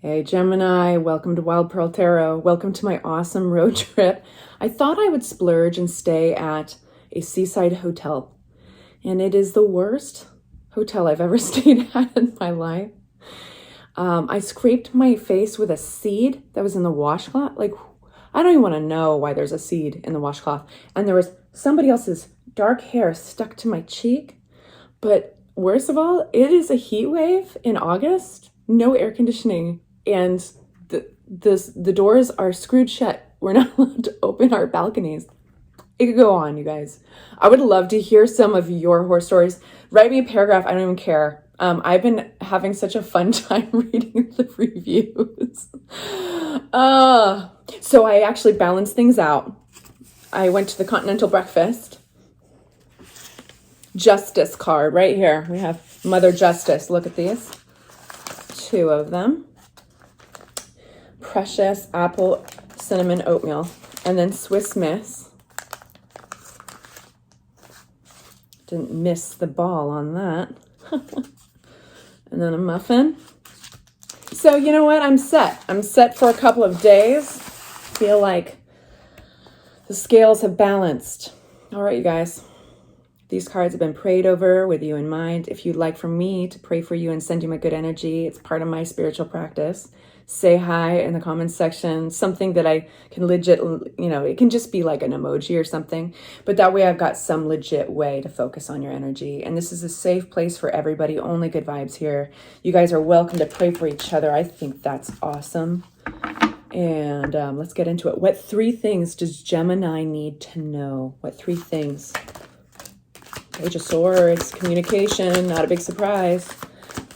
Hey Gemini, welcome to Wild Pearl Tarot. Welcome to my awesome road trip. I thought I would splurge and stay at a seaside hotel. And it is the worst hotel I've ever stayed at in my life. I scraped my face with a seed that was in the washcloth. Like, I don't even want to know why there's a seed in the washcloth. And there was somebody else's dark hair stuck to my cheek. But worst of all, it is a heat wave in August, no air conditioning. And the doors are screwed shut. We're not allowed to open our balconies. It could go on, you guys. I would love to hear some of your horror stories. Write me a paragraph. I don't even care. I've been having such a fun time reading the reviews. So I actually balanced things out. I went to the Continental Breakfast. Justice card right here. We have Mother Justice. Look at these. 2 of them. Precious apple cinnamon oatmeal. And then Swiss Miss. Didn't miss the ball on that. And then a muffin. So you know what? I'm set. I'm set for a couple of days. Feel like the scales have balanced. All right, you guys. These cards have been prayed over with you in mind. If you'd like for me to pray for you and send you my good energy, it's part of my spiritual practice. Say hi in the comments section, something that I can legit, it can just be like an emoji or something. But that way I've got some legit way to focus on your energy. And this is a safe place for everybody. Only good vibes here. You guys are welcome to pray for each other. I think that's awesome. And let's get into it. What 3 things does Gemini need to know? What 3 things? Page of Swords, communication, not a big surprise.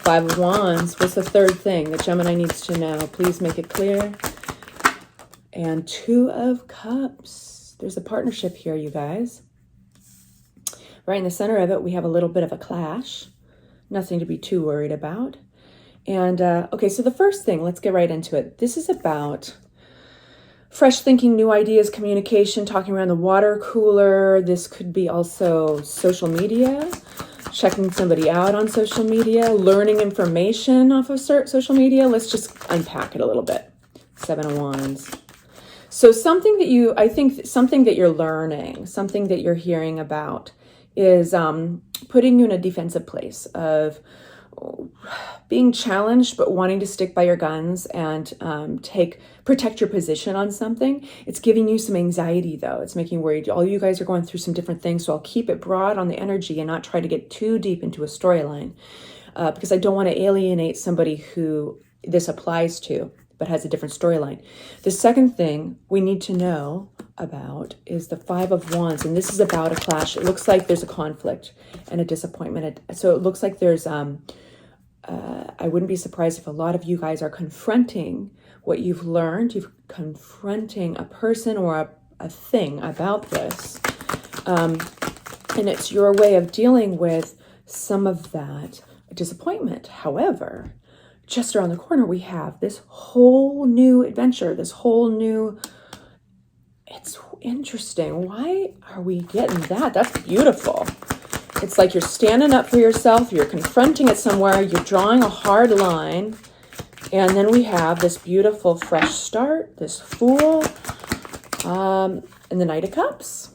5 of Wands, what's the 3rd thing that Gemini needs to know? Please make it clear. And 2 of Cups. There's a partnership here, you guys. Right in the center of it, we have a little bit of a clash. Nothing to be too worried about. And, okay, so the first thing, let's get right into it. This is about fresh thinking, new ideas, communication, talking around the water cooler. This could be also social media, checking somebody out on social media, learning information off of social media. Let's just unpack it a little bit. 7 of Wands. So something that you're learning, something that you're hearing about is putting you in a defensive place of being challenged, but wanting to stick by your guns and protect your position on something. It's giving you some anxiety, though. It's making you worried. All you guys are going through some different things, so I'll keep it broad on the energy and not try to get too deep into a storyline because I don't want to alienate somebody who this applies to, but has a different storyline. The second thing we need to know about is the 5 of Wands, and this is about a clash. It looks like there's a conflict and a disappointment. So it looks like there's I wouldn't be surprised if a lot of you guys are confronting what you've learned. You're confronting a person or a thing about this. And it's your way of dealing with some of that disappointment. However, just around the corner, we have this whole new adventure, it's interesting. Why are we getting that? That's beautiful. It's like you're standing up for yourself, you're confronting it somewhere, you're drawing a hard line, and then we have this beautiful fresh start, this Fool, and the Knight of Cups.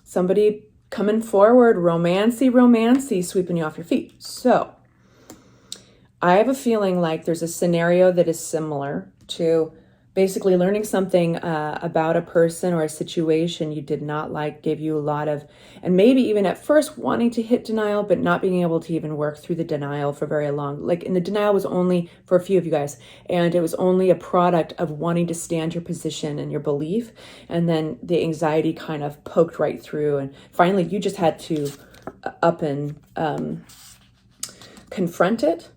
Somebody coming forward, romancy, sweeping you off your feet. So, I have a feeling like there's a scenario that is similar to basically learning something about a person or a situation you did not like, gave you a lot of, and maybe even at first wanting to hit denial, but not being able to even work through the denial for very long. And the denial was only for a few of you guys, and it was only a product of wanting to stand your position and your belief, and then the anxiety kind of poked right through, and finally you just had to up and confront it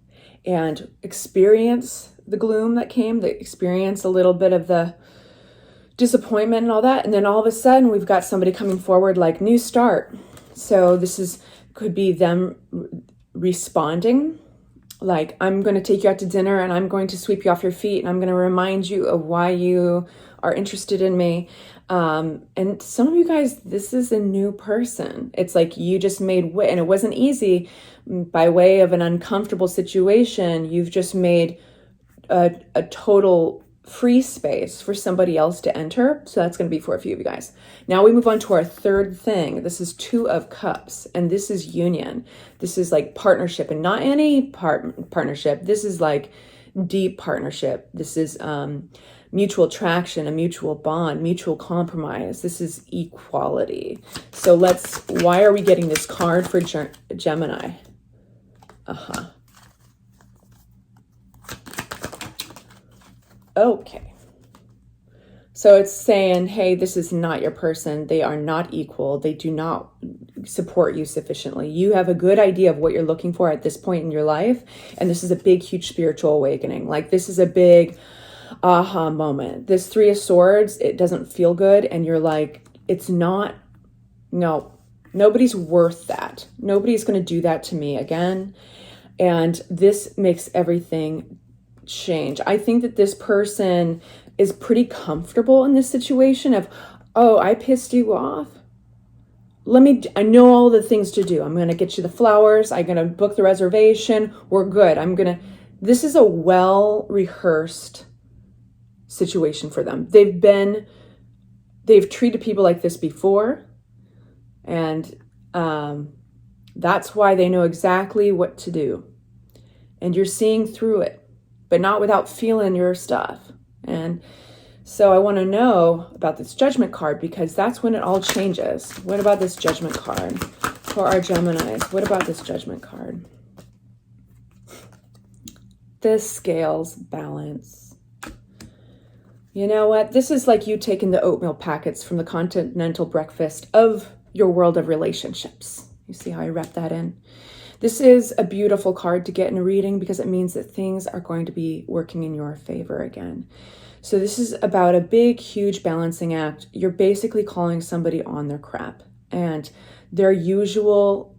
and experience the gloom that came, experience a little bit of the disappointment and all that. And then all of a sudden we've got somebody coming forward like new start. So could be them responding like, I'm going to take you out to dinner and I'm going to sweep you off your feet and I'm going to remind you of why you are interested in me. And some of you guys, this is a new person. It's like you just made way, and it wasn't easy by way of an uncomfortable situation. You've just made a total free space for somebody else to enter. So that's going to be for a few of you guys. Now we move on to our third thing. This is 2 of Cups, and this is union. This is like partnership, and not any partnership. This is like deep partnership. This is mutual attraction, a mutual bond, mutual compromise. This is equality. So why are we getting this card for Gemini? Okay. So it's saying, hey, this is not your person. They are not equal. They do not support you sufficiently. You have a good idea of what you're looking for at this point in your life. And this is a big, huge spiritual awakening. Like, this is a big aha moment. This 3 of Swords, it doesn't feel good. And you're like, it's not, no, nobody's worth that. Nobody's going to do that to me again. And this makes everything change. I think that this person is pretty comfortable in this situation of, oh, I pissed you off. I know all the things to do. I'm going to get you the flowers. I'm going to book the reservation. We're good. This is a well-rehearsed situation for them. They've treated people like this before. And that's why they know exactly what to do. And you're seeing through it, but not without feeling your stuff. And so I want to know about this Judgment card, because that's when it all changes. What about this Judgment card for our Geminis? What about this Judgment card? The scales balance. You know what? This is like you taking the oatmeal packets from the continental breakfast of your world of relationships. You see how I wrap that in? This is a beautiful card to get in a reading, because it means that things are going to be working in your favor again. So this is about a big, huge balancing act. You're basically calling somebody on their crap, and their usual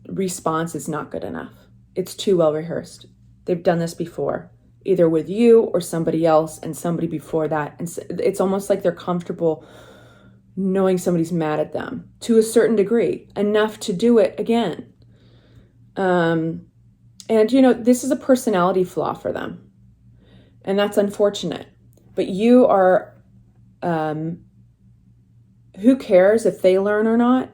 response is not good enough. It's too well rehearsed. They've done this before, either with you or somebody else and somebody before that. And it's almost like they're comfortable knowing somebody's mad at them to a certain degree, enough to do it again. And, you know, this is a personality flaw for them. And that's unfortunate. But you are, who cares if they learn or not?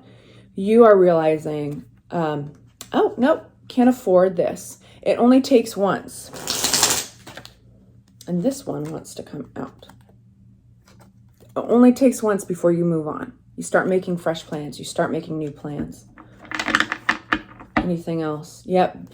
You are realizing, oh, nope, can't afford this. It only takes once. And this one wants to come out. It only takes once before you move on. You start making fresh plans. You start making new plans. Anything else? Yep.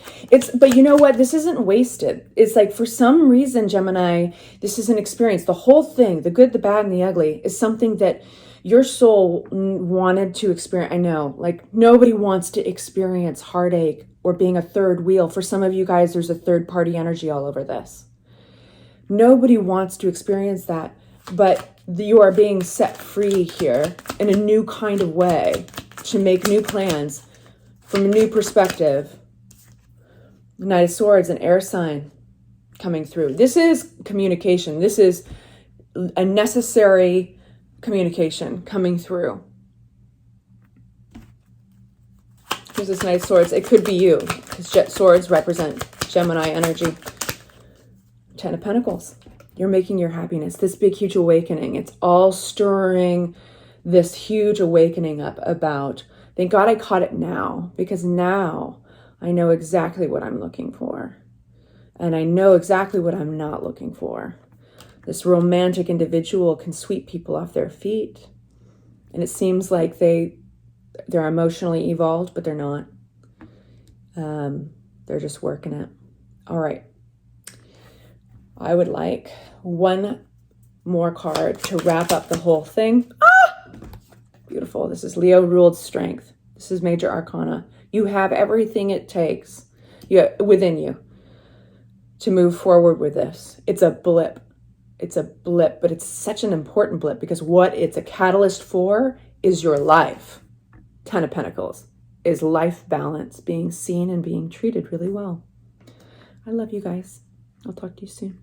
But you know what? This isn't wasted. It's like, for some reason, Gemini, this is an experience. The whole thing, the good, the bad, and the ugly, is something that your soul wanted to experience. I know, like, nobody wants to experience heartache or being a third wheel. For some of you guys, there's a third party energy all over this. Nobody wants to experience that, but you are being set free here in a new kind of way to make new plans from a new perspective. Knight of Swords, an air sign coming through. This is communication. This is a necessary communication coming through. Here's this Knight of Swords. It could be you, because swords represent Gemini energy. 10 of Pentacles. You're making your happiness. This big, huge awakening. It's all stirring this huge awakening up about, thank God I caught it now, because now I know exactly what I'm looking for. And I know exactly what I'm not looking for. This romantic individual can sweep people off their feet. And it seems like they're emotionally evolved, but they're not. They're just working it. All right. I would like one more card to wrap up the whole thing. Ah! Beautiful. This is Leo ruled strength. This is major arcana. You have everything it takes within you to move forward with this. It's a blip. It's a blip, but it's such an important blip, because what it's a catalyst for is your life. 10 of Pentacles is life balance, being seen and being treated really well. I love you guys. I'll talk to you soon.